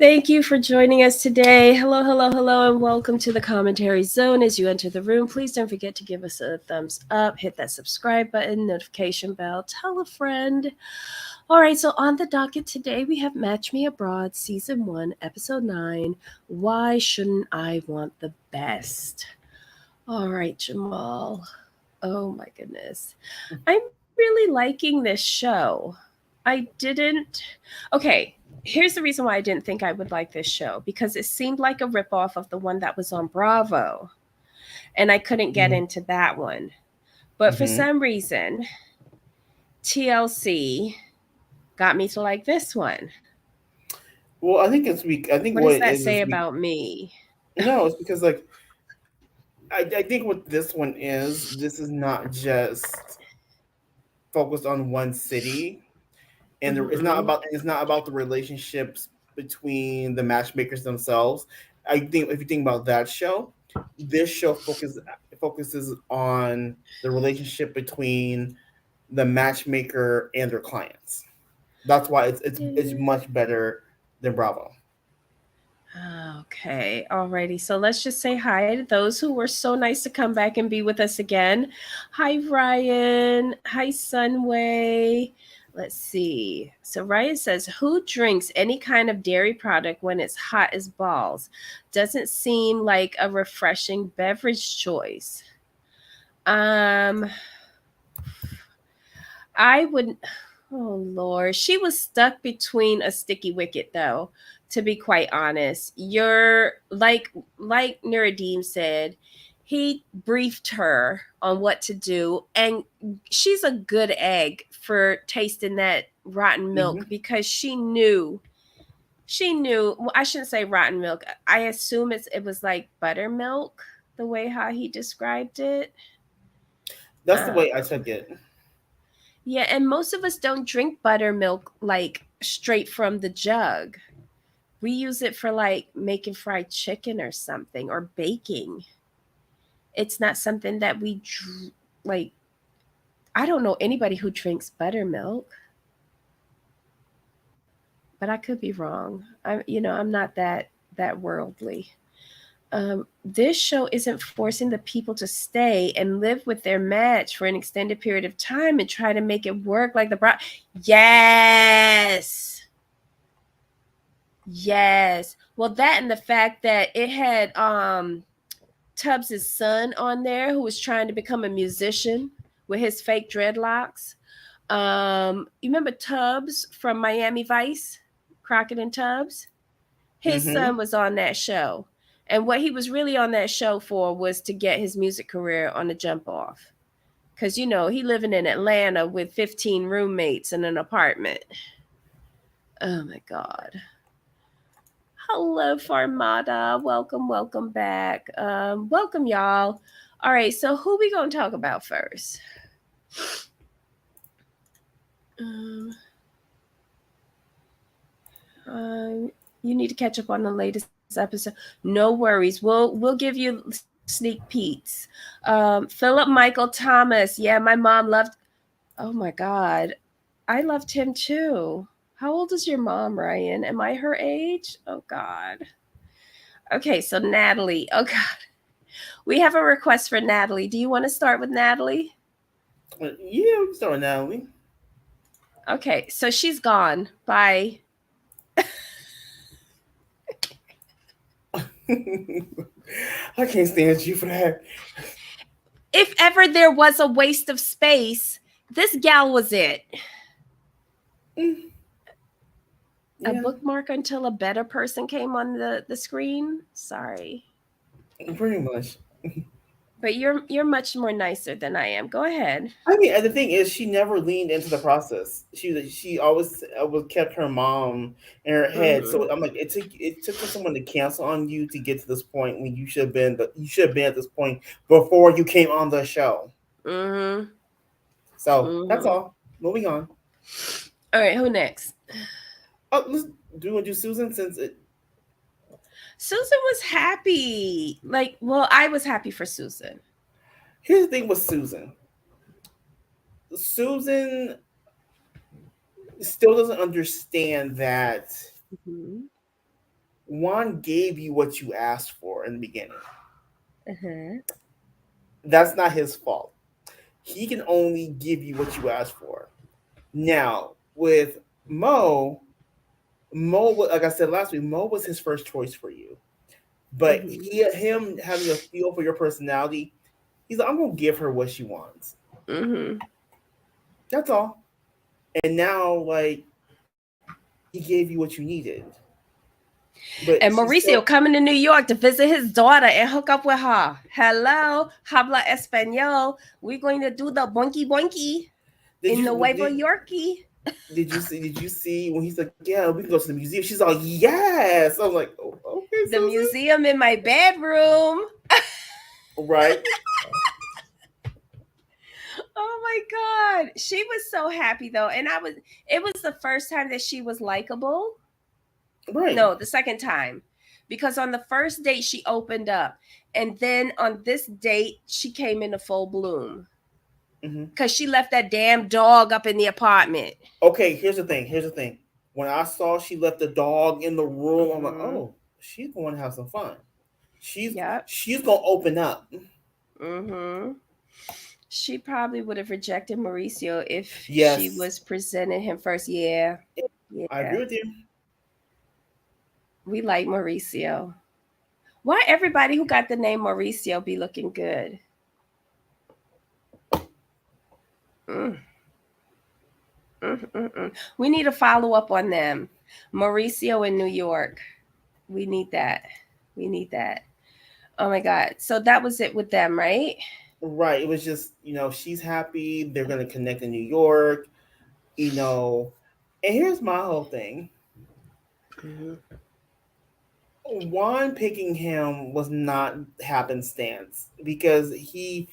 Thank you for joining us today. Hello, hello, hello, and welcome to the commentary zone. As you enter the room, please don't forget to give us a thumbs up, hit that subscribe button, notification bell, tell a friend. All right, so on the docket today, we have Match Me Abroad, Season 1, Episode 9. Why shouldn't I want the best? All right, Jamal. Oh my goodness. I'm really liking this show. I didn't. Okay, here's the reason why I didn't think I would like this show because it seemed like a ripoff of the one that was on Bravo, and I couldn't get Mhm. into that one. But for Mhm. some reason, TLC got me to like this one. Well, I think it's weak. I think What what does it that is say weak. about me? No, it's because like I think what this one is, this is not just focused on one city, and Hmm. it's not about the relationships between the matchmakers themselves. I think if you think about that show, this show focuses on the relationship between the matchmaker and their clients. That's why it's much better than Bravo. Okay, alrighty. So let's just say hi to those who were so nice to come back and be with us again. Hi, Ryan. Hi, Sunway. Let's see. So Ryan says, "Who drinks any kind of dairy product when it's hot as balls? Doesn't seem like a refreshing beverage choice." Um, I would. Oh Lord, she was stuck between a sticky wicket, though. To be quite honest, you're like Nuruddin said, he briefed her on what to do, and she's a good egg for tasting that rotten milk Hmm. because she knew. She knew. Well, I shouldn't say rotten milk. I assume it was like buttermilk, the way how he described it. That's the way I Um, took it. Yeah, and most of us don't drink buttermilk like straight from the jug. We use it for like making fried chicken or something or baking. It's not something that like. I don't know anybody who drinks buttermilk, but I could be wrong. I'm not that worldly. This show isn't forcing the people to stay and live with their match for an extended period of time and try to make it work like the bro. Yes. Yes. Well, that and the fact that it had Tubbs's son on there who was trying to become a musician with his fake dreadlocks. You remember Tubbs from Miami Vice, Crockett and Tubbs? His Hmm. son was on that show. And what he was really on that show for was to get his music career on the jump off. Cause he living in Atlanta with 15 roommates in an apartment. Oh my God. Hello, Farmada. Welcome, welcome back. Welcome, y'all. All right, so who we gonna talk about first? Um, um, you need to catch up on the latest episode. No worries. We'll give you sneak peeks. Philip Michael Thomas. Yeah, my mom loved. Oh my God, I loved him too. How old is your mom, Ryan? Am I her age? Oh God. Okay, so Natalie. Oh God. We have a request for Natalie. Do you want to start with Natalie? Yeah, we can start with Natalie. Okay, so she's gone. Bye. I can't stand you for that. If ever there was a waste of space, this gal was it. Mm, A yeah, bookmark until a better person came on the screen. Sorry. pretty much. But you're much more nicer than I am. Go ahead. I mean, and the thing is, she never leaned into the process. She always was kept her mom in her head. Mhm. So I'm like, it took for someone to cancel on you to get to this point when you should have been at this point before you came on the show. Mhm. So that's Mhm. all. Moving on. All right, who next? Oh, let's do you want to do Susan since it. Susan was happy. Like, well, I was happy for Susan. Here's the thing with Susan. Susan still doesn't understand that Mhm. Juan gave you what you asked for in the beginning. Uh-huh. That's not his fault. He can only give you what you asked for. Now, with Mo, like I said last week, Mo was his first choice for you. But Mm-hmm. him having a feel for your personality, he's like, I'm gonna give her what she wants. Mm-hmm. That's all. And now, like, he gave you what you needed. But And she Mauricio still coming to New York to visit his daughter and hook up with her. Hello, habla español. We're going to do the boinky boinky did in you Nuevo Yorkie. did you see when he's like, yeah, we can go to the museum? She's like, yes. I was like, oh, okay, The Susan. museum in my bedroom. Right, Oh my god. She was so happy though. And it was the first time that she was likable. right. No, the second time. Because on the first date she opened up. And then on this date she came into full bloom. Hmm. Cause she left that damn dog up in the apartment. Okay, here's the thing. Here's the thing. When I saw she left the dog in the room, I'm like, Mm-hmm. oh, she's going to have some fun. She's Yep. she's gonna open up. Mm-hmm. She probably would have rejected Mauricio if she Yes, was presenting him first. Yeah. I Yeah. agree with you. We like Mauricio. Why everybody who got the name Mauricio be looking good? Mm, We need to follow up on them. Mauricio in New York. We need that. We need that. Oh my God. So that was it with them, right? Right. It was just, she's happy. They're gonna connect in New York. You know, and here's my whole thing. Mm-hmm. Juan picking him was not happenstance because he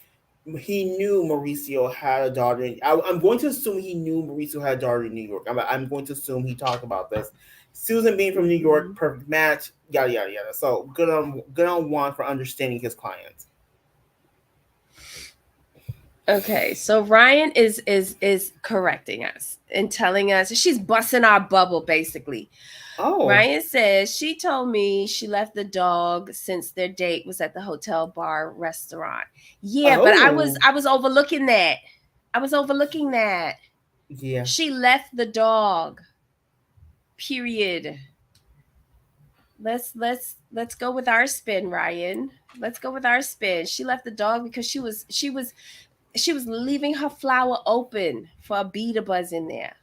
knew Mauricio had a daughter. I'm going to assume he knew Mauricio had a daughter in New York. I'm going to assume he talked about this. Susan being from New York, Mm-hmm. perfect match. Yada yada yada. So good on Juan for understanding his client. Okay, so Ryan is correcting us and telling us she's busting our bubble basically. Oh, Ryan says she told me she left the dog since their date was at the hotel bar restaurant. Yeah, but oh, I was overlooking that. I was overlooking that. yeah. She left the dog. Period. Let's go with our spin, Ryan. Let's go with our spin. She left the dog because she was leaving her flower open for a bee to buzz in there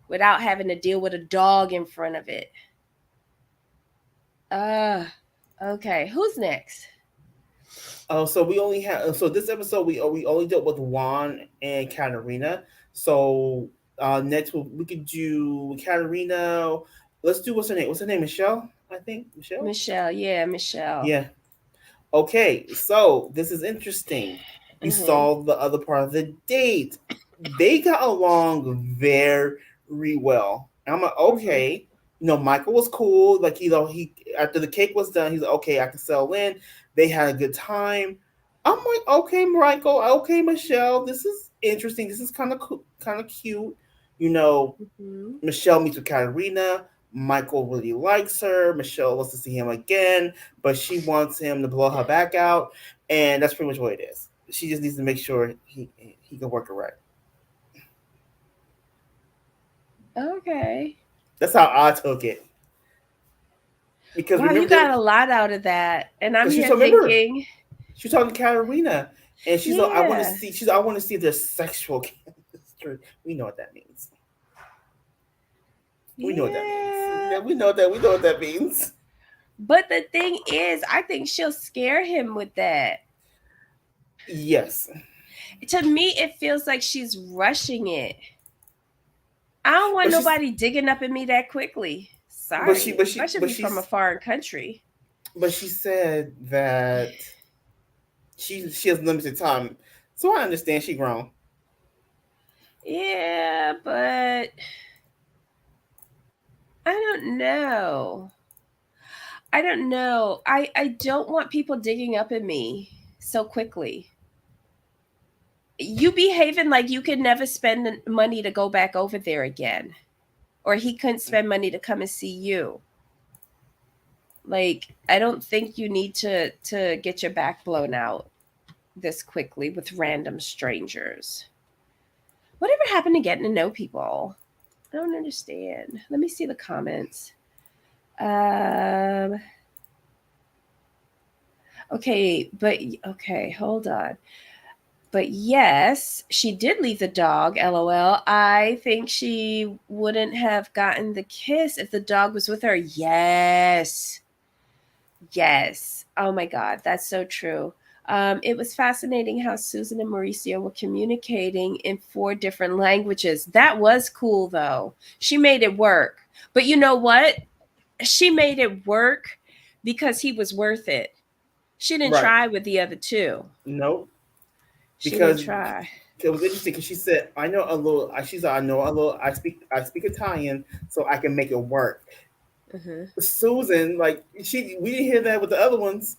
without having to deal with a dog in front of it. Uh okay. Who's next? So we only have so this episode we only dealt with Juan and Katarina. So next we could do Katarina. Let's do what's her name? What's her name? Michelle, I think. Michelle. Michelle. Yeah, Michelle. Yeah. Okay. So this is interesting. We Mm-hmm. saw the other part of the date. They got along very well. And I'm like, Mm-hmm. okay. Michael was cool. Like, he after the cake was done, he's like, okay, I can settle in. They had a good time. I'm like, okay, Michael, okay, Michelle, this is interesting. This is kind of cute. You know, Mm-hmm. Michelle meets with Katarina. Michael really likes her. Michelle wants to see him again, but she wants him to blow her back out, and that's pretty much what it is. She just needs to make sure he can work it right. Okay. That's how I took it. Because Wow, you remember, got a lot out of that. And I'm she here told remember thinking, she was talking to Katarina, and she's like, yeah. I want to see their sexual chemistry. We know what that means. We know what that means. Yeah. Yeah, we know what that means. But the thing is, I think she'll scare him with that. Yes, To me, it feels like she's rushing it. I don't want but she's nobody digging up in me that quickly. Sorry, especially if but you're from a foreign country. she said that she has limited time, so I understand she grown. Yeah, but I don't know. I don't know. I don't want people digging up in me so quickly. You behaving like you could never spend the money to go back over there again, or he couldn't spend money to come and see you. Like, I don't think you need to get your back blown out this quickly with random strangers. Whatever happened to getting to know people? I don't understand. Let me see the comments. Um okay, hold on. But yes, she did leave the dog, lol. I think she wouldn't have gotten the kiss if the dog was with her. Yes. Yes. Oh my God, that's so true. It was fascinating how Susan and Mauricio were communicating in 4 different languages. That was cool, though. She made it work. But you know what? She made it work because he was worth it. She didn't Right. try with the other two. No, She didn't because try. it was interesting because she said, "I know a little." She said, "I know a little. I speak Italian, so I can make it work." Uh-huh. Susan, like we didn't hear that with the other ones.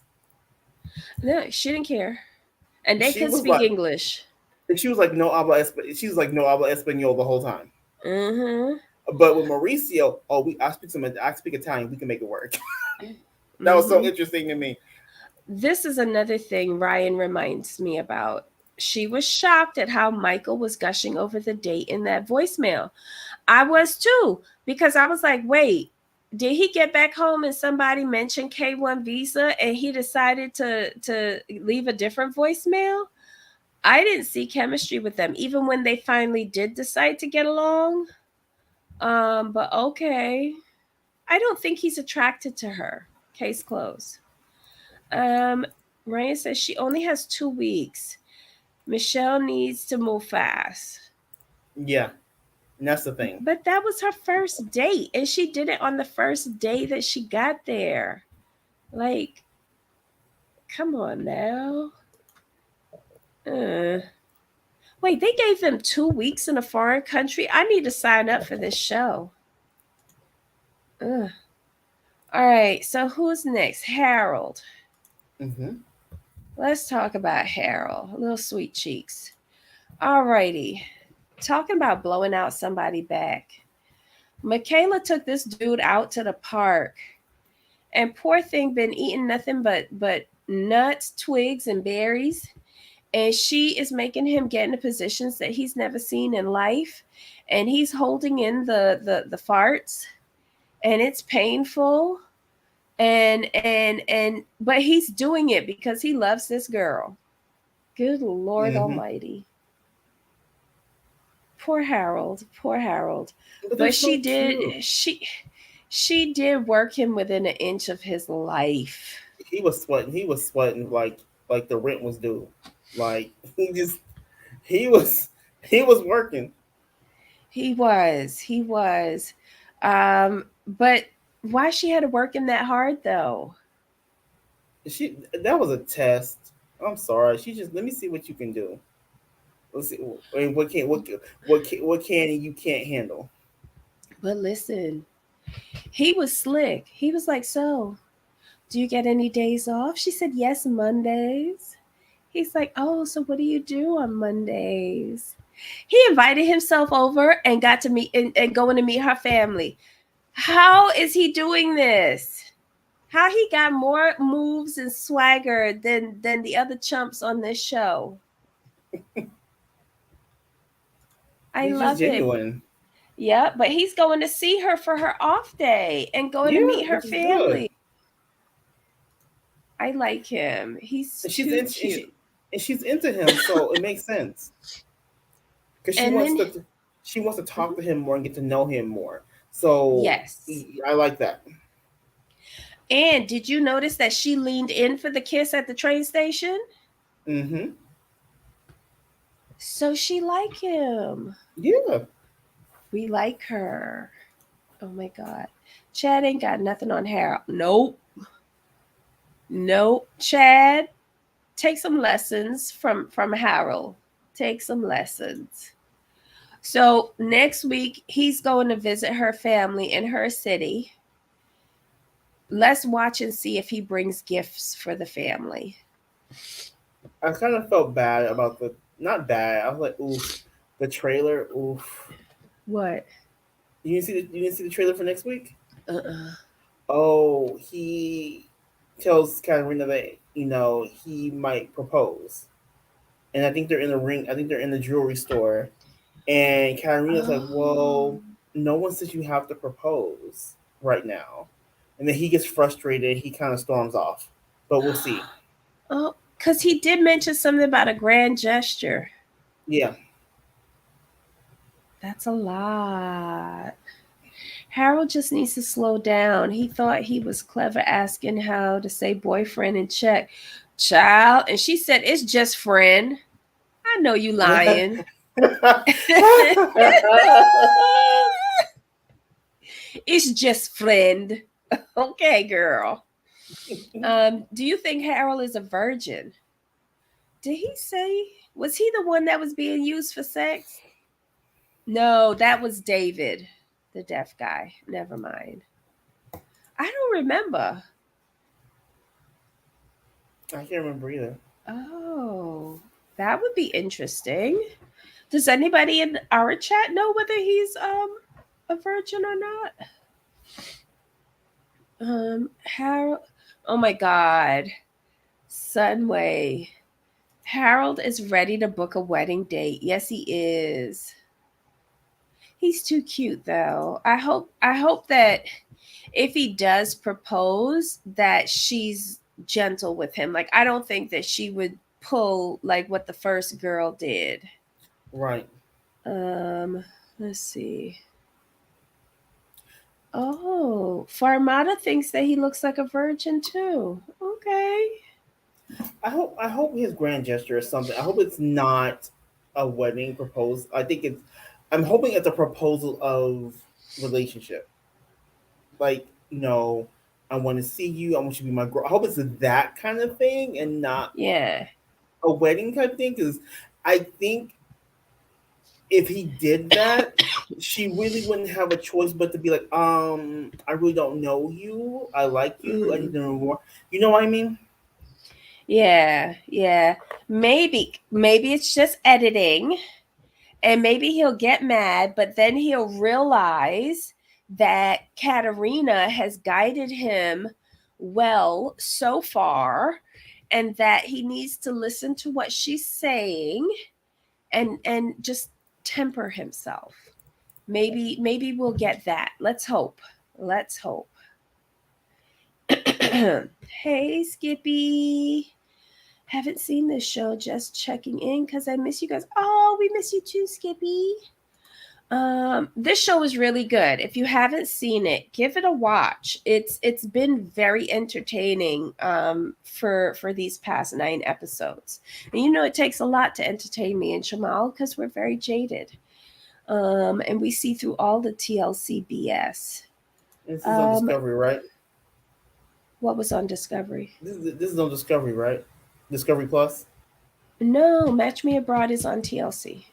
No, she didn't care. And they She could was speak like, English. she was like, "No habla." She was like, "No habla español" the whole time. Mm-hmm. But with Mauricio, oh, I speak Italian. We can make it work. That was so Mm-hmm. interesting to me. This is another thing Ryan reminds me about. She was shocked at how Michael was gushing over the date in that voicemail. I was too, because I was like, wait, did he get back home and somebody mentioned K1 visa and he decided to leave a different voicemail? I didn't see chemistry with them, even when they finally did decide to get along. But okay. I don't think he's attracted to her. Case closed. Um, Ryan says she only has 2 weeks. Michelle needs to move fast. Yeah, and that's the thing. But that was her first date, and she did it on the first day that she got there. Like, come on now. Uh. Wait, they gave them 2 weeks in a foreign country? I need to sign up for this show. Ugh. All right, so who's next? Harold. Hmm. Let's talk about Harold. Little sweet cheeks. All righty. Talking about blowing out somebody back. Michaela took this dude out to the park, and poor thing been eating nothing but nuts, twigs, and berries. And she is making him get into positions that he's never seen in life, and he's holding in the farts, and it's painful. And but he's doing it because he loves this girl. Good Lord Hmm. Almighty. Poor Harold, poor Harold. But they're But so cute. she did work him within an inch of his life. He was sweating. He was sweating like the rent was due. Like he was he was working. He was. But why she had to work him that hard though? She that was a test. I'm sorry. She just let me see what you can do. Let's see. I mean, what can and you can't handle. But listen, he was slick. He was like, so do you get any days off? She said, yes, Mondays. He's like, oh, so what do you do on Mondays? He invited himself over and got to meet and going to meet her family. How is he doing this? How he got more moves and swagger than the other chumps on this show? I He's just love it. genuine. Yeah, but he's going to see her for her off day and going to Yeah, meet her which is good. family. I like him. He's And she's too in, cute. and she's into him, so it makes sense because And then, she wants to mhm, talk to him more and get to know him more. So yes. I like that. And did you notice that she leaned in for the kiss at the train station? Hmm. So she like him. Yeah. We like her. Oh my God. Chad ain't got nothing on Harold. Nope. Nope. Chad, take some lessons from Harold. Take some lessons. So next week he's going to visit her family in her city. Let's watch and see if he brings gifts for the family. I kind of felt bad about the not bad. I was like, oof, the trailer. Oof. What? You didn't see the trailer for next week? Uh-uh. Oh, tells Katarina that he might propose, and I think they're in the ring. I think they're in the jewelry store, and Katarina's like, Oh. "Well, no one says you have to propose right now," and then he gets frustrated. He kind of storms off, but we'll see. Oh, because he did mention something about a grand gesture. Yeah, That's a lot. Harold just needs to slow down. He thought he was clever asking how to say boyfriend in Czech. Child. And she said, it's just friend. I know you lying. It's just friend. Okay, girl. Do you think Harold is a virgin? Did he say? Was he the one that was being used for sex? No, that was David, the deaf guy. Never mind. I don't remember. I can't remember either. Oh, that would be interesting. Does anybody in our chat know whether he's a virgin or not? Harold. Oh my God, Sunway. Harold is ready to book a wedding date. Yes, he is. He's too cute though. I hope that if he does propose that she's gentle with him. Like I don't think that she would pull like what the first girl did. Right. Um let's see. Oh, Farmata thinks that he looks like a virgin too. Okay. I hope his grand gesture is something. I hope it's not a wedding proposal. I think it's. I'm hoping it's a proposal of relationship. Like I want to see you. I want you to be my girl. I hope it's that kind of thing and not Yeah. a wedding type thing. Because I think if he did that, she really wouldn't have a choice but to be like, I really don't know you. I like you. I need Mhm. to know more. You know what I mean? Yeah, yeah. Maybe it's just editing and maybe he'll get mad, but then he'll realize that Katerina has guided him well so far and that he needs to listen to what she's saying and just temper himself. Maybe we'll get that. Let's hope. Let's hope. Hey, Skippy. Haven't seen this show, just checking in because I miss you guys. Oh, we miss you too, Skippy. This show is really good. If you haven't seen it, give it a watch. It's been very entertaining for these past 9 episodes. And you know it takes a lot to entertain me and Jamal because we're very jaded. And we see through all the TLC BS. This is on Um, Discovery, right? what was on Discovery? This is on Discovery, right? Discovery Plus. No, Match Me Abroad is on TLC.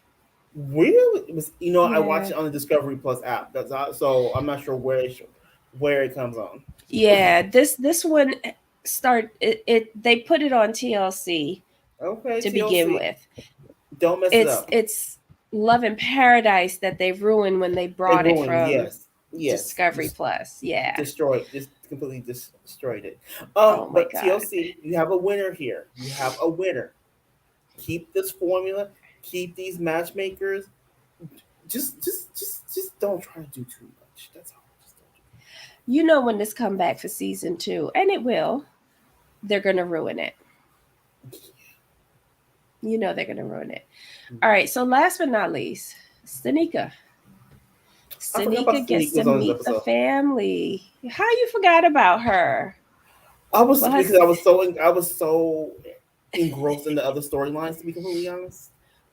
Really? It was, I watch Yeah. it on the Discovery Plus app. So I'm not sure where it comes on. Yeah, this one it they put it on TLC Okay, to begin TLC. with. Don't mess it up. It's Love in Paradise that they ruined when they They brought it ruined. from Yes. Discovery Plus. Yeah. Just completely destroyed it. Oh my But god. TLC, you have a winner here. You have a winner. Keep this formula. Keep these matchmakers. Just don't try to do too much. That's all. Just don't do You know when this come back for season 2, and it will, they're gonna ruin it. You know they're gonna ruin it. All right, so last but not least, Stanika. I forgot about Stanika Sneak gets to was on this meet the episode. family. How you forgot about her? I was Well, because I was so engrossed in the other storylines, to be completely honest.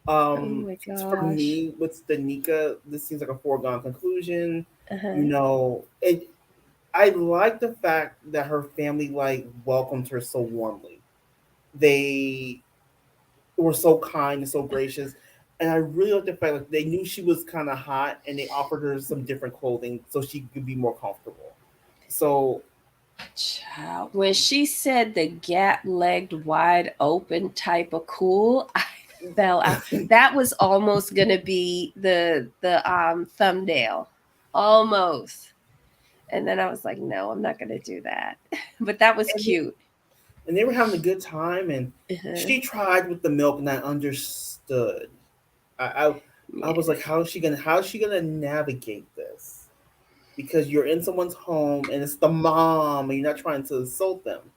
oh my For gosh. me, with Stanika, this seems like a foregone conclusion. Uh-huh. I like the fact that her family like welcomed her so warmly. They were so kind and so gracious, and I really like the fact that they knew she was kind of hot, and they offered her some different clothing so she could be more comfortable. So Child, when she said the gap legged wide open type of cool, I fell out. That was almost gonna be the thumbnail. Almost. And then I was like, no, I'm not gonna do that. But that was and cute. and they were having a good time. And Uh-huh. she tried with the milk, and I understood. I was Yeah. like, how is she gonna navigate this? Because you're in someone's home, and it's the mom, and you're not trying to insult them.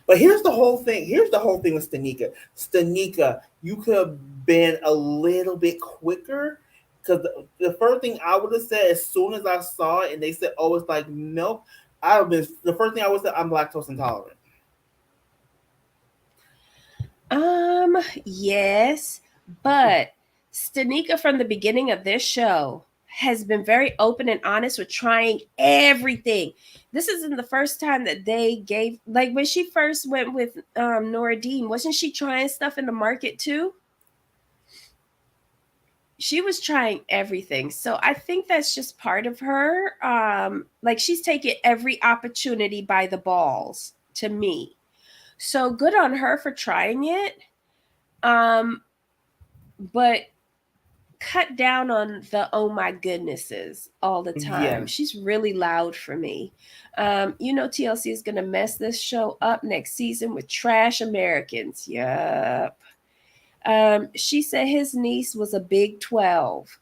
But here's the whole thing. Here's the whole thing with Stanika. Stanika, you could have been a little bit quicker. Because the first thing I would have said as soon as I saw it and they said, oh, it's like milk, I would have been, the first thing I would say, I'm lactose intolerant. Yes, but Stanika from the beginning of this show has been very open and honest with trying everything. This isn't the first time that they gave, like when she first went with Nora Dean, wasn't she trying stuff in the market too? She was trying everything. So I think that's just part of her. Like she's taking every opportunity by the balls to me. So good on her for trying it. Um, but cut down on the oh my goodnesses all the time. Yes. She's really loud for me. TLC is gonna mess this show up next season with trash Americans. Yup. She said his niece was a big 12.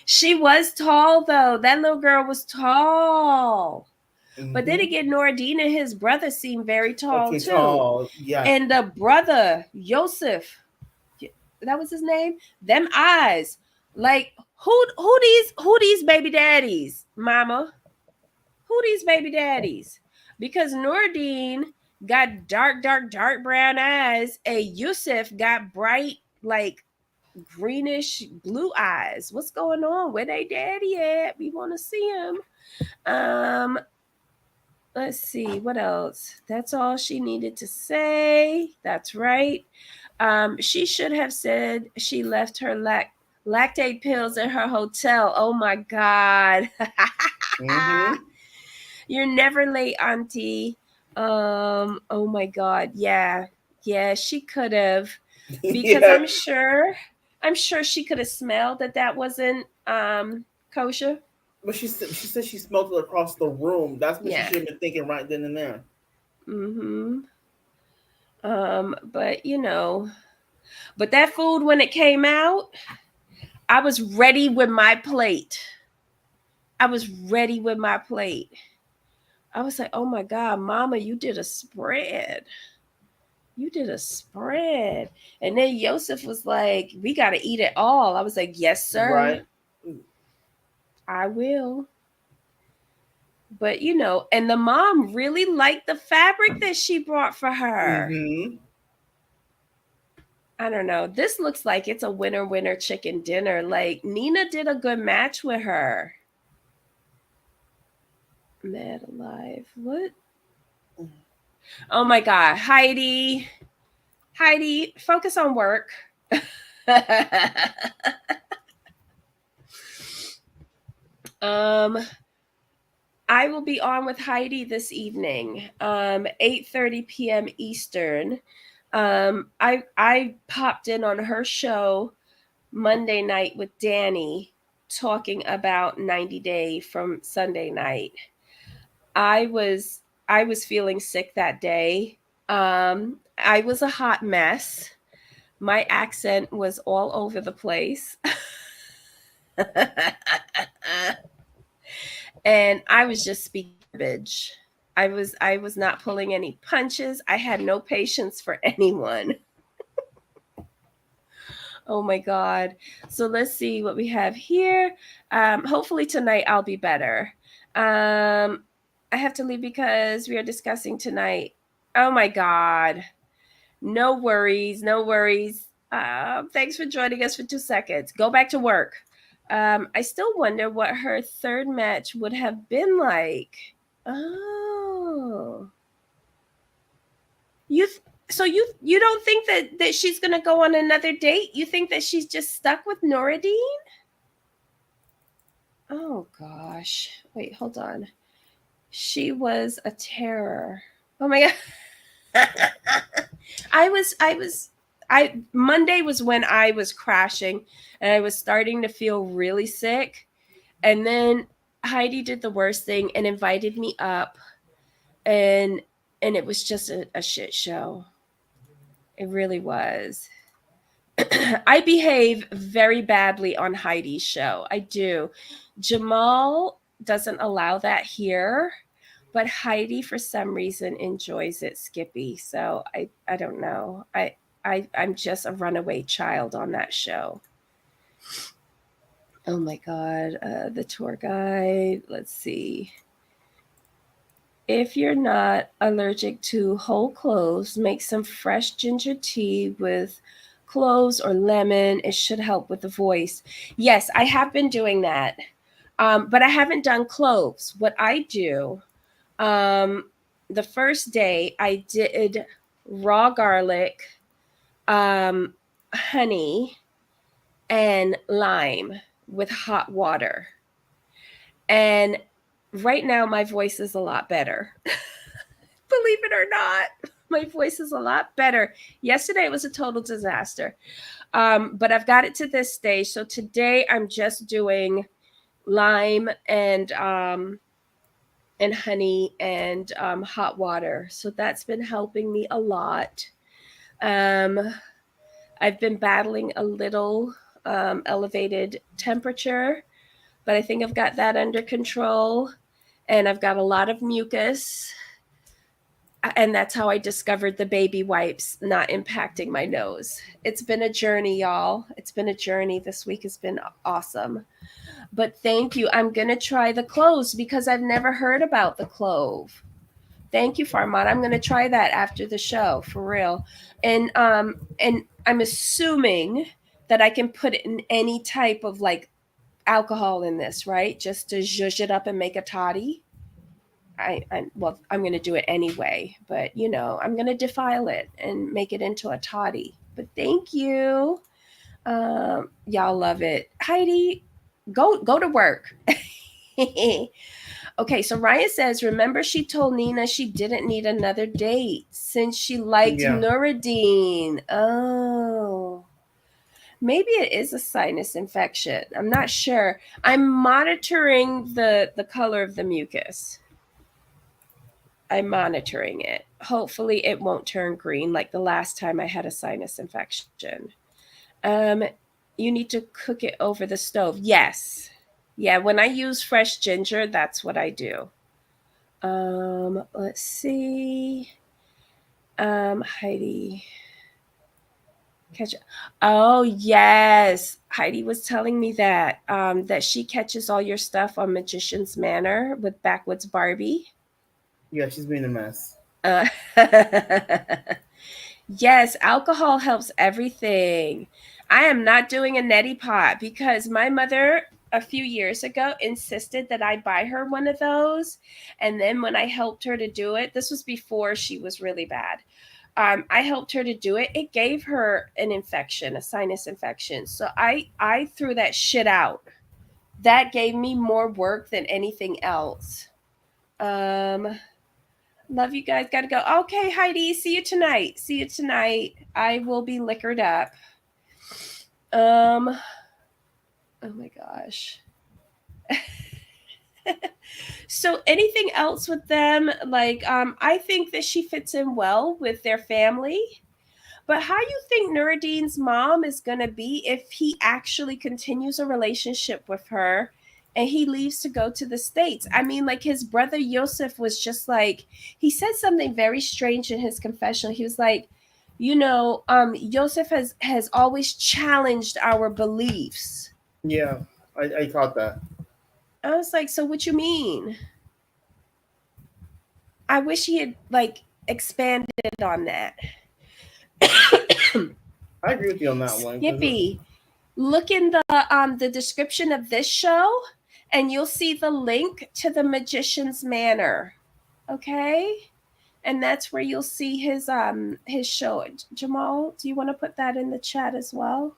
She was tall though. That little girl was tall. But then Mm-hmm. again, Noradine and his brother seem very tall Okay, too. tall. Yes. And the brother, Yosef, that was his name. Them eyes, like who these baby daddies, Mama? Who these baby daddies? Because Noradine got dark brown eyes, and Yusuf got bright, like greenish blue eyes. What's going on? Where they daddy at? We want to see him. Um, let's see what else. That's all she needed to say. That's right. She should have said she left her lactate pills in her hotel. Oh my god. Mm-hmm. You're never late, Auntie. Oh my god. Yeah. Yeah, she could have, because Yeah. I'm sure she could have smelled that that wasn't kosher. But she said she smelled it across the room. That's what she Yeah. should have been thinking right then and there. Mhm. But but that food when it came out, I was ready with my plate. I was ready with my plate. I was like, "Oh my god, Mama, you did a spread. You did a spread." And then Yosef was like, "We got to eat it all." I was like, "Yes, sir. Right? I will." But and the mom really liked the fabric that she brought for her. Mm-hmm. I don't know. This looks like it's a winner chicken dinner. Like Nina did a good match with her. Mad Alive. What? Oh my god, Heidi. Heidi, focus on work. um I will be on with Heidi this evening, 8:30 p.m. Eastern. I popped in on her show Monday night with Danny, talking about 90 Day from Sunday night. I was I was feeling sick that day. I was a hot mess. My accent was all over the place. And I was just speaking garbage. I was not pulling any punches. I had no patience for anyone. Oh my god. So let's see what we have here. Hopefully tonight I'll be better. I have to leave because we are discussing tonight. Oh my god. No worries, no worries. Thanks for joining us for 2 seconds. Go back to work. I still wonder what her third match would have been like. Oh, so you don't think that she's gonna go on another date? You think that she's just stuck with Noradine? Oh gosh, wait, hold on. She was a terror. Oh my god. I Monday was when I was crashing and I was starting to feel really sick. And then Heidi did the worst thing and invited me up, and it was just a shit show. It really was. I behave very badly on Heidi's show. I do. Jamal doesn't allow that here, but Heidi for some reason enjoys it, Skippy. So I don't know. I'm just a runaway child on that show. Oh my god, the tour guide. Let's see. If you're not allergic to whole cloves, make some fresh ginger tea with cloves or lemon. It should help with the voice. Yes, I have been doing that. But I haven't done cloves. What I do, um, the first day I did raw garlic, um, honey, and lime with hot water. And right now my voice is a lot better. Believe it or not, my voice is a lot better. Yesterday it was a total disaster. But I've got it to this stage. So today I'm just doing lime and honey and hot water. So that's been helping me a lot. Um, I've been battling a little elevated temperature, but I think I've got that under control. And I've got a lot of mucus. And that's how I discovered the baby wipes not impacting my nose. It's been a journey, y'all. It's been a journey. This week has been awesome. But thank you. I'm going to try the cloves because I've never heard about the clove. Thank you, Farmad. I'm going to try that after the show for real. And I'm assuming that I can put it in any type of like alcohol in this, right? Just to zhuzh it up and make a toddy. Well, I'm going to do it anyway, but I'm going to defile it and make it into a toddy. But thank you. Y'all love it. Heidi, go to work. Okay, so Ryan says, remember she told Nina she didn't need another date since she liked Yeah. Nuruddin. Oh. Maybe it is a sinus infection. I'm not sure. I'm monitoring the color of the mucus. I'm monitoring it. Hopefully it won't turn green like the last time I had a sinus infection. Um you need to cook it over the stove. Yes. Yeah, when I use fresh ginger, that's what I do. Let's see. Heidi. Catch. Oh yes, Heidi was telling me that she catches all your stuff on Magician's Manor with Backwoods Barbie. Yeah, she's being a mess. Uh, yes, alcohol helps everything. I am not doing a neti pot because my mother a few years ago insisted that I buy her one of those. And then when I helped her to do it, this was before she was really bad. I helped her to do it. It gave her an infection, a sinus infection. So I threw that shit out. That gave me more work than anything else. Um, Love you guys. Gotta go. Okay, Heidi. See you tonight. See you tonight. I will be liquored up. Um. Oh my gosh. So anything else with them? Like, I think that she fits in well with their family. But how you think Nuruddin's mom is gonna be if he actually continues a relationship with her and he leaves to go to the States? I mean, like his brother Yosef was just like he said something very strange in his confessional. He was like, Yosef has always challenged our beliefs. Yeah, I caught that. I was like, so what you mean? I wish he had like expanded on that. I agree with you on that one. Skippy, look in the description of this show and you'll see the link to the Magician's Manor. Okay? And that's where you'll see his show. Jamal, do you want to put that in the chat as well?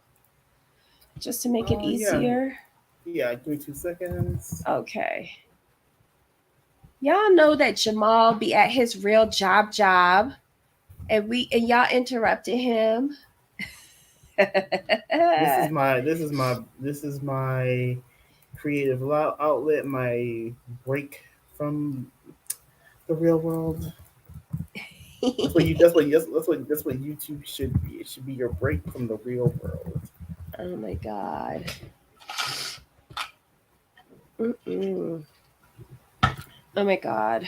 Just to make it Yeah. easier. Yeah, give me 2 seconds. Okay. Y'all know that Jamal be at his real job and y'all interrupted him. This is my creative outlet, my break from the real world. That's what YouTube should be. It should be your break from the real world. Oh my god. Mm-mm. Oh my god.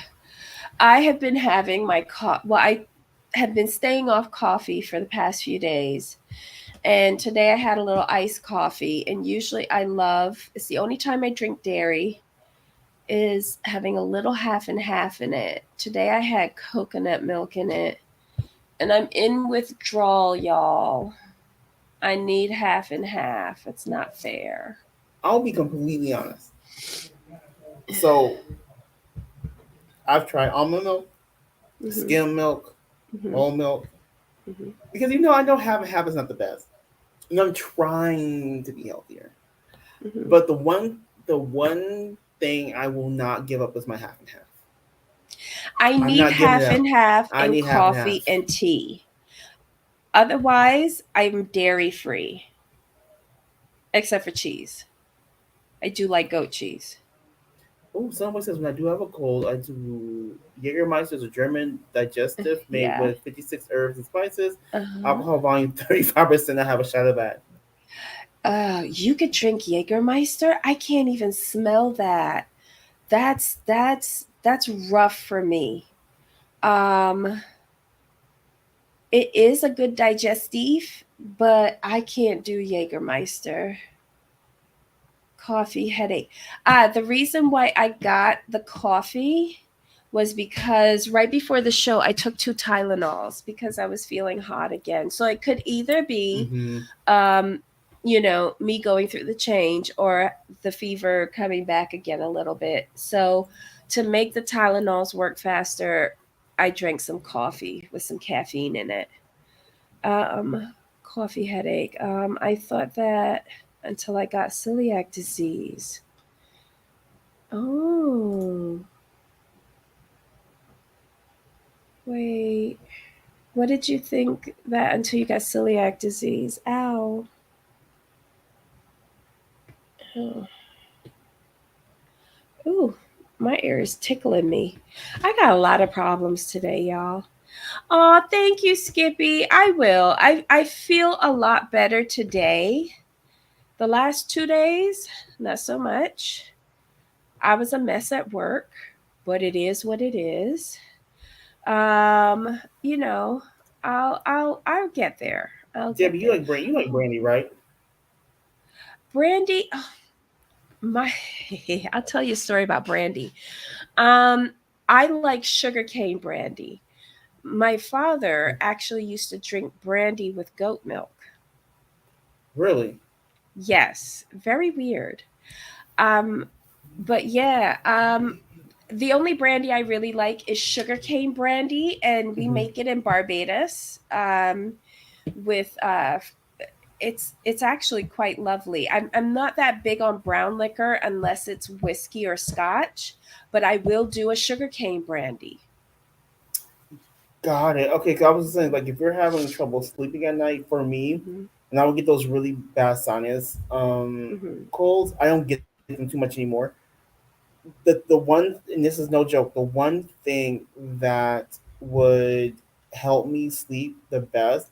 I have been having my well, I have been staying off coffee for the past few days. And today I had a little iced coffee. And usually it's the only time I drink dairy, is having a little half and half in it. Today I had coconut milk in it. And I'm in withdrawal, y'all. I need half and half. It's not fair. I'll be completely honest. So I've tried almond milk, Hmm. skim milk, Hmm. whole milk, Hmm. because I know half and half is not the best. And I'm trying to be healthier. Hmm. But the one thing I will not give up is my half and half. I I'm need not giving it half up. and half I in need half and half. coffee and tea. Otherwise, I'm dairy free, except for cheese. I do like goat cheese. Oh, someone says when I do have a cold, I do Jägermeister is a German digestive made Yeah. with 56 herbs and spices, Uh-huh. alcohol volume 35%. I have a shot of that. You could drink Jägermeister. I can't even smell that. That's rough for me. Um, it is a good digestif, but I can't do Jägermeister. Coffee headache. The reason why I got the coffee was because right before the show I took 2 Tylenols because I was feeling hot again. So it could either be Mm-hmm. um, me going through the change or the fever coming back again a little bit. So to make the Tylenols work faster, I drank some coffee with some caffeine in it. Um, Coffee headache. I thought that until I got celiac disease. Oh, wait. What did you think that until you got celiac disease? Ow. Oh. Ooh, my ear is tickling me. I got a lot of problems today, y'all. Oh, thank you, Skippy. I will. I feel a lot better today. The last 2 days, not so much. I was a mess at work, but it is what it is. Um, you know, I'll get there. I'll get Debbie, there. you like brandy, right? Brandy, oh, my I'll tell you a story about brandy. Um, I like sugarcane brandy. My father actually used to drink brandy with goat milk. Really? Yes, very weird. Um, but yeah, the only brandy I really like is sugarcane brandy, and we Mm-hmm. make it in Barbados. With it's actually quite lovely. I'm not that big on brown liquor unless it's whiskey or scotch, but I will do a sugarcane brandy. Got it. Okay, 'cause I was saying like if you're having trouble sleeping at night, for me, Hmm. and I would get those really bad sinus Hmm. colds. I don't get them too much anymore. The one, and this is no joke, the one thing that would help me sleep the best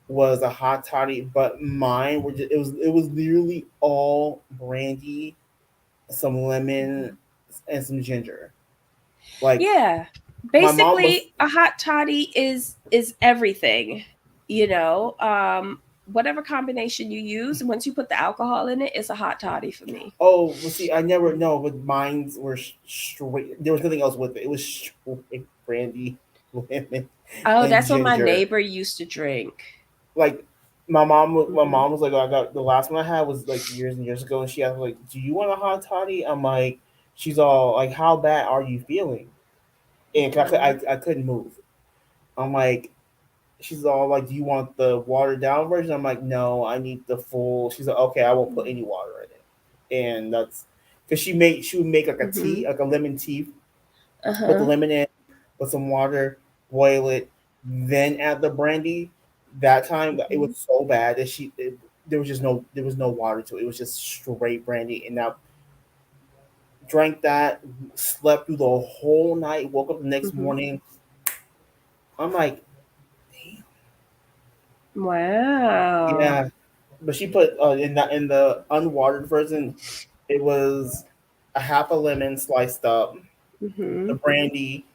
was a hot toddy, but mine were just, it was literally all brandy, some lemon, Hmm. and some ginger. Like Yeah, my mom was, basically a hot toddy is everything, you know. Whatever combination you use, once you put the alcohol in it, it's a hot toddy for me. oh well, see, I never know, but mines were straight. There was nothing else with it. It was straight brandy, lemon, Oh, and that's what my ginger. neighbor used to drink. Like my Hmm. mom was like, I got the last one I had was like years and years ago, and she asked like, "Do you want a hot toddy?" I'm like, she's all like, "How bad are you feeling?" And Hmm. I couldn't move. I'm like, she's all like, "Do you want the watered down version?" I'm like, "No, I need the full." She's like, "Okay, I won't put any water in it," and that's because she would make like a Hmm. tea, like a lemon tea, put the Uh-huh. lemon in, put some water, boil it, then add the brandy. That time it was Hmm. so bad that there was no water to it. It was just straight brandy, and that Drank that, slept through the whole night, woke up the next Mhm. morning. I'm like, Wow. yeah. But she put in the unwatered version, it was a half a lemon sliced up, the Mhm. brandy,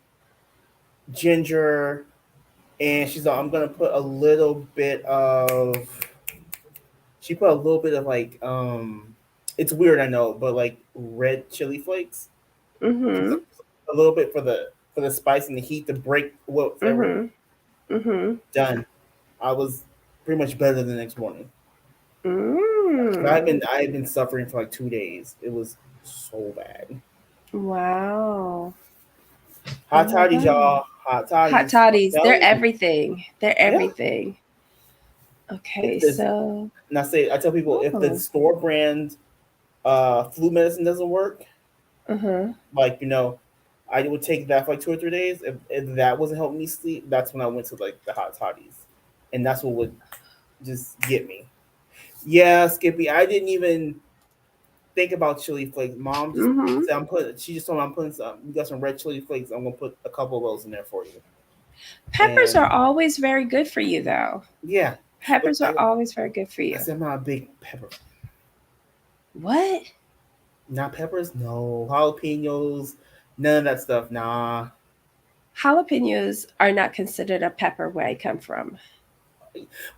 ginger, and she's like, I'm gonna put a little bit of. She put a little bit of like it's weird I know, but like red chili flakes, just Mhm. a little bit for the spice and the heat to break what flavor. Mhm. Mhm. Done. I was pretty much better the next morning. Mm. I had been suffering for like 2 days. It was so bad. Wow. Oh Hot my toddies, god. y'all. Hot Hot toddies. I'm toddies. They're telling you. everything. They're Yeah. everything. If Okay, this so and I tell people if the oh. store brand flu medicine doesn't work, Uh-huh. like I would take that for like 2 or 3 days. If that wasn't helping me sleep, that's when I went to like the hot toddies, and that's what would just get me. Yeah, Skippy, I didn't even think about chili flakes. Mom just Mhm. said I'm putting. She just told me I'm putting some. You got some red chili flakes. I'm gonna put a couple of those in there for you. Peppers And are always very good for you though. yeah, but Peppers are always very good for I you. said I'm not a big pepper. What? Not peppers. No jalapenos. None of that stuff. Nah. Jalapenos are not considered a pepper where I come from.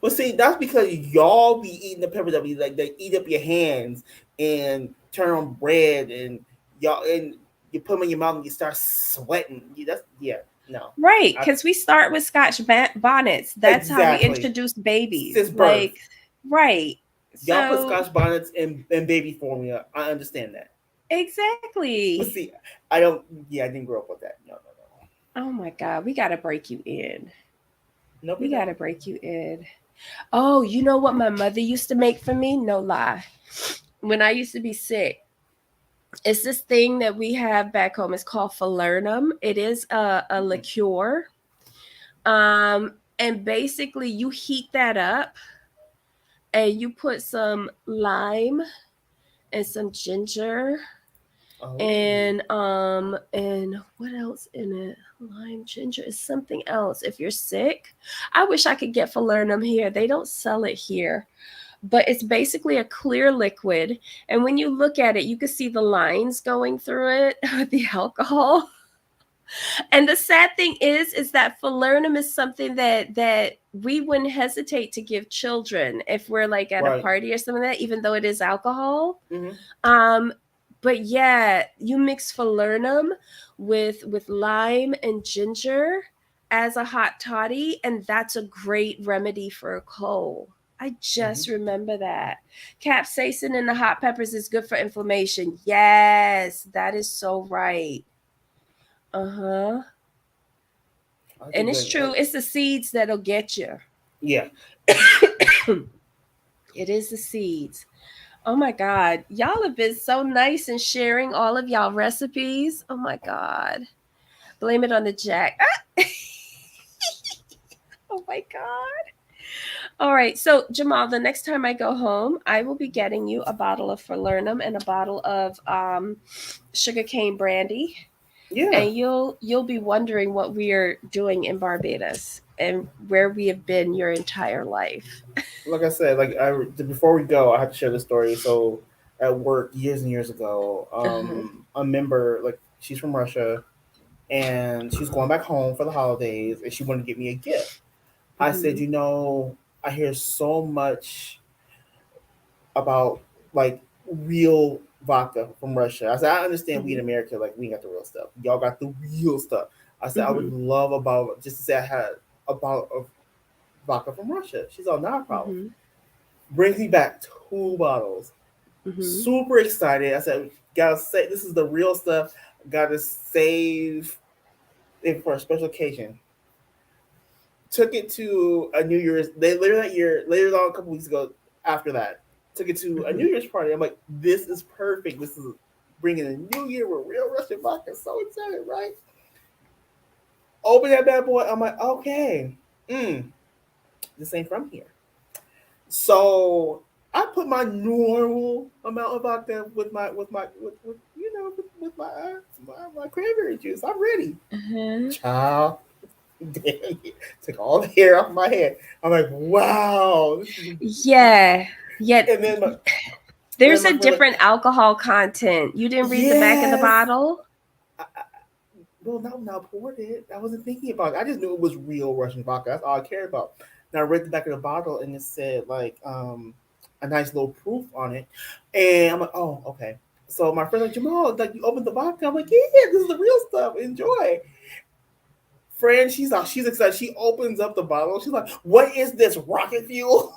But see, that's because y'all be eating the pepper that be like they eat up your hands and turn on bread and you put them in your mouth and you start sweating. That's yeah, no, Right, I, because we start with bonnets. That's how we exactly. introduce babies. Since birth, Like, right. y'all put So, Scotch bonnets in baby formula. I understand that, but exactly. see, I don't. Yeah, I didn't grow up with that. No, no, Oh my God, we got to break you in. no. Nope, we We got don't. to break you in. Oh, you know what my mother used to make for me? No lie. When I used to be sick, it's this thing that we have back home. It's called falernum. It is a Mm, liqueur. And basically, you heat that up and you put some lime and some ginger oh, and what else in it? Lime, ginger is something else. If you're sick, I wish I could get falernum here. They don't sell it here, but it's basically a clear liquid. And when you look at it, you can see the lines going through it with the alcohol. And the sad thing is that falernum is something that we wouldn't hesitate to give children if we're like at a right. party or something like that, even though it is alcohol. Mm-hmm. Um, but yeah, you mix falernum with lime and ginger as a hot toddy, and that's a great remedy for a cold. I Mm-hmm. just remember that. Capsaicin in the hot peppers is good for inflammation. Yes, that is so right. Uh-huh. I And think it's that true, it's the seeds that'll get you. yeah. It is the seeds. Oh my God. Y'all have been so nice in sharing all of y'all recipes. Oh my God. Blame it on the Jack. Oh my God. All right. So, Jamal, the next time I go home, I will be getting you a bottle of Falernum and a bottle of sugarcane brandy. Yeah. And you'll be wondering what we are doing in Barbados and where we have been your entire life. Like I said, before we go, I have to share the story. So at work years and years ago, Uh-huh. a member like she's from Russia and she's going back home for the holidays and she wanted to get me a gift. I said, Mm-hmm. I hear so much about like real vodka from Russia. I said, I understand we in Mm-hmm. America, like we ain't got the real stuff. Y'all got the real stuff. I said, I would Mm-hmm. love about just to say I had a bottle of vodka from Russia. She's all, not a problem. Mm-hmm. Brings me back 2 bottles. Mm-hmm. Super excited. I said, gotta say, this is the real stuff. Gotta save it for a special occasion. Took it to a New Year's. They later that year, later on, a couple weeks ago. After that, took it to a Mm-hmm. New Year's party. I'm like, this is perfect. This is bringing a new year with real Russian vodka. So excited, right? Open that bad boy. I'm like, okay, this ain't from here. So I put my normal amount of vodka with my cranberry juice. I'm ready. Uh-huh. Child, took all the hair off my head. I'm like, wow, this is. Yeah. Yeah. And then my and then There's my a friend like, different alcohol content. You didn't read the back of the yes. bottle? Well, now when I poured it, I wasn't thinking about it. I just knew it was real Russian vodka. That's all I cared about. Now I read the back of the bottle and it said like a nice little proof on it, and I'm like, oh, okay. So my friend like Jamal, like you opened the vodka. I'm like, yeah, this is the real stuff. Enjoy. Friend, she's excited. She opens up the bottle. She's like, what is this rocket fuel?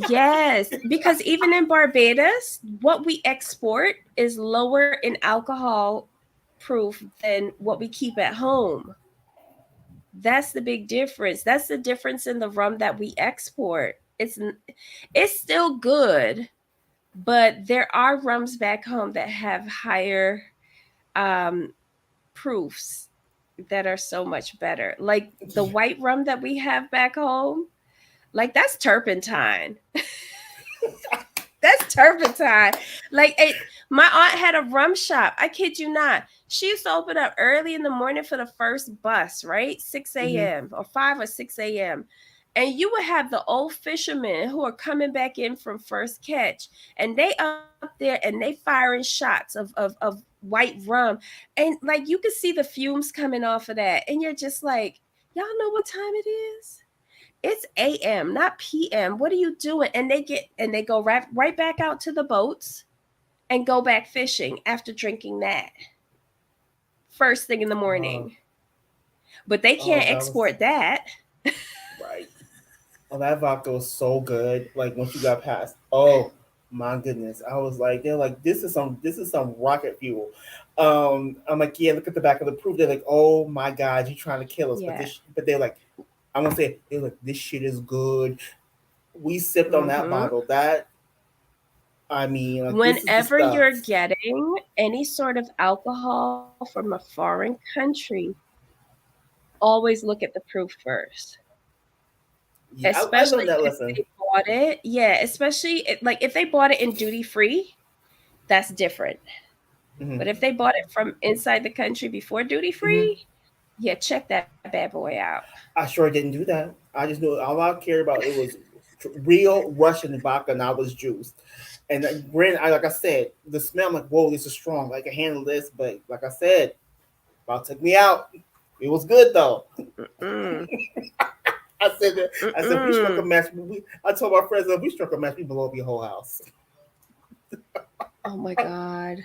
Yes, because even in Barbados, what we export is lower in alcohol proof than what we keep at home. That's the big difference. That's the difference in the rum that we export. It's still good, but there are rums back home that have higher um proofs that are so much better. Like the white rum that we have back home, like that's turpentine. That's turpentine. Like my aunt had a rum shop. I kid you not. She used to open up early in the morning for the first bus, right? 6 Mm-hmm. a.m. or 5 or 6 a.m. And you would have the old fishermen who are coming back in from first catch, and they up there and they firing shots of white rum, and like you could see the fumes coming off of that, and you're just like, y'all know what time it is? It's AM, not PM. What are you doing? And they go right back out to the boats and go back fishing after drinking that first thing in the Uh, morning. But they oh, can't that was export that. right. Oh, that vodka was so good. Like once you got past, oh my goodness, I was like, they're like, this is some rocket fuel. I'm like, yeah, look at the back of the proof. They're like, oh my god, you're trying to kill us. Yeah. But they're like, I want to say, they're like, this shit is good. We sipped on that Mm-hmm. bottle. That I mean, like, this is the Whenever stuff. you're getting any sort of alcohol from a foreign country, always look at the proof first. Yeah, I Especially learned that if lesson. they bought it. Yeah, especially like if they bought it in duty free, that's different. Hmm. But if they bought it from inside the country before duty Hmm. free, yeah, check that bad boy out. I sure didn't do that. I just knew all I cared about it was real Russian vodka, and I was juiced. And granted, like I said, the smell, I'm like, whoa, this is strong. I can handle this, but like I said, about took me out. It was good though. Mm-mm. I said that. I said we struck a Mm-mm. match. I told my friends that we struck a match. We blow up your whole house. Oh my God.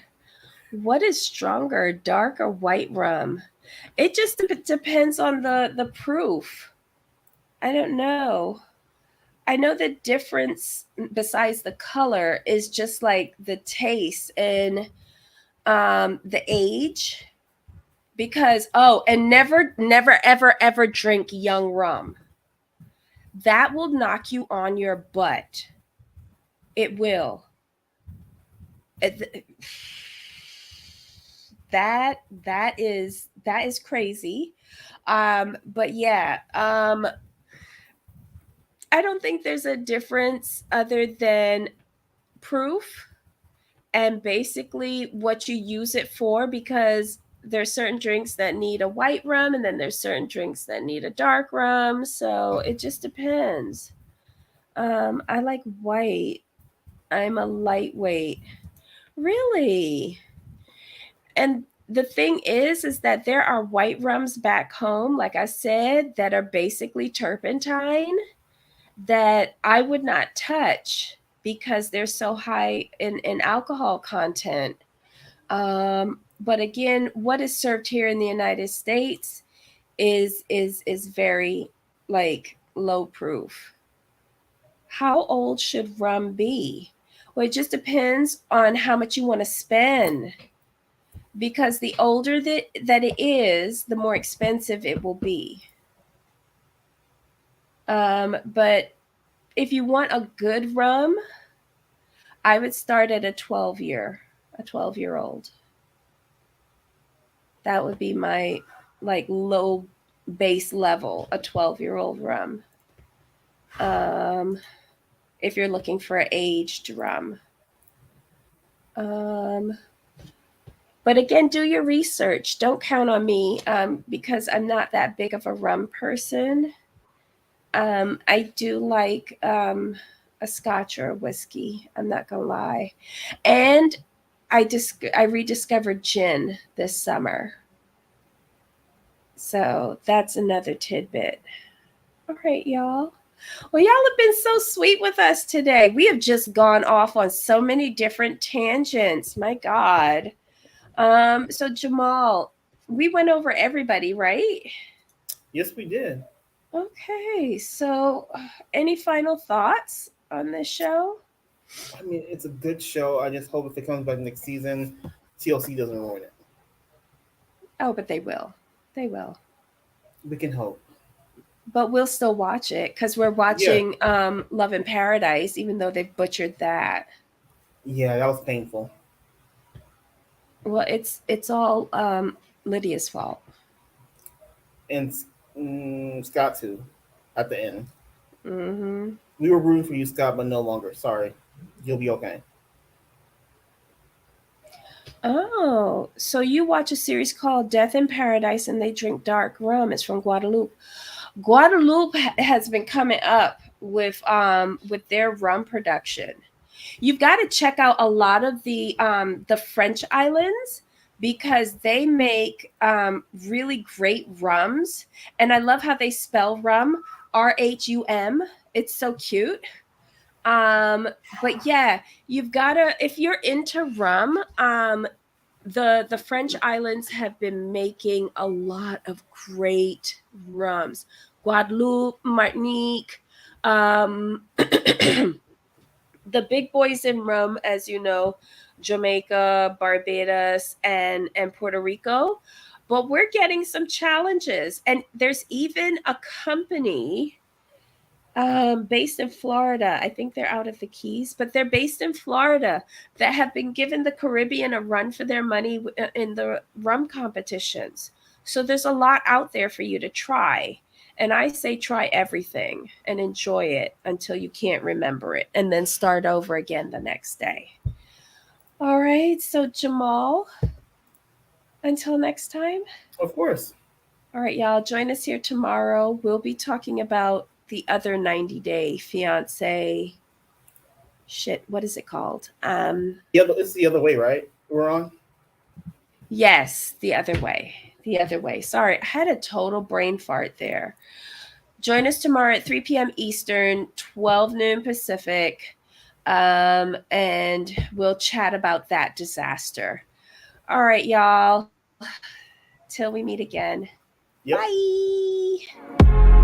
What is stronger, dark or white rum? It just depends on the proof. I don't know. I know the difference besides the color is just like the taste and the age, because and never ever ever drink young rum. That will knock you on your butt. It will. It, that that is crazy. But yeah, I don't think there's a difference other than proof and basically what you use it for, because there's certain drinks that need a white rum and then there's certain drinks that need a dark rum, so it just depends. I like white. I'm a lightweight. Really? And the thing is that there are white rums back home, like I said, that are basically turpentine that I would not touch because they're so high in alcohol content. But again, what is served here in the United States is very like low proof. How old should rum be? Well, it just depends on how much you want to spend, because the older that it is, the more expensive it will be. But if you want a good rum, I would start at a 12-year old. That would be my like low base level, a 12-year old rum. Um, if you're looking for aged rum. Um, but again, do your research. Don't count on me because I'm not that big of a rum person. I do like a scotch or a whiskey. I'm not gonna lie. And I rediscovered gin this summer. So that's another tidbit. All right, y'all. Well, y'all have been so sweet with us today. We have just gone off on so many different tangents. My God. So Jamal, we went over everybody, right? Yes, we did. Okay. So any final thoughts on this show? I mean, it's a good show. I just hope if it comes back next season, TLC doesn't ruin it. Oh, but they will. They will. We can hope. But we'll still watch it because we're Yeah, watching Love in Paradise, even though they've butchered that. yeah, that was painful. Well, it's all Lydia's fault. And Scott too, at the end. Mm-hmm. We were rooting for you, Scott, but no longer. Sorry. You'll be okay. Oh, so you watch a series called Death in Paradise and They Drink Dark Rum. It's from Guadeloupe. Guadeloupe has been coming up with their rum production. You've got to check out a lot of the French islands because they make really great rums, and I love how they spell rum, RHUM. It's so cute. Um, but yeah, you've got to if you're into rum, the French islands have been making a lot of great rums. Guadeloupe, Martinique, the big boys in rum, as you know, Jamaica, Barbados, and Puerto Rico. But we're getting some challenges, and there's even a company based in Florida. I think they're out of the Keys, but they're based in Florida that have been given the Caribbean a run for their money in the rum competitions. So there's a lot out there for you to try. And I say try everything and enjoy it until you can't remember it and then start over again the next day. All right. So, Jamal, until next time. Of course. All right, y'all. Join us here tomorrow. We'll be talking about the other 90-day fiance shit. What is it called? It's the other way, right? We're on. Yes, the other way. The other way. Sorry, I had a total brain fart there. Join us tomorrow at 3 p.m. Eastern, 12 noon Pacific, and we'll chat about that disaster. All right, y'all. Till we meet again. Yep. Bye.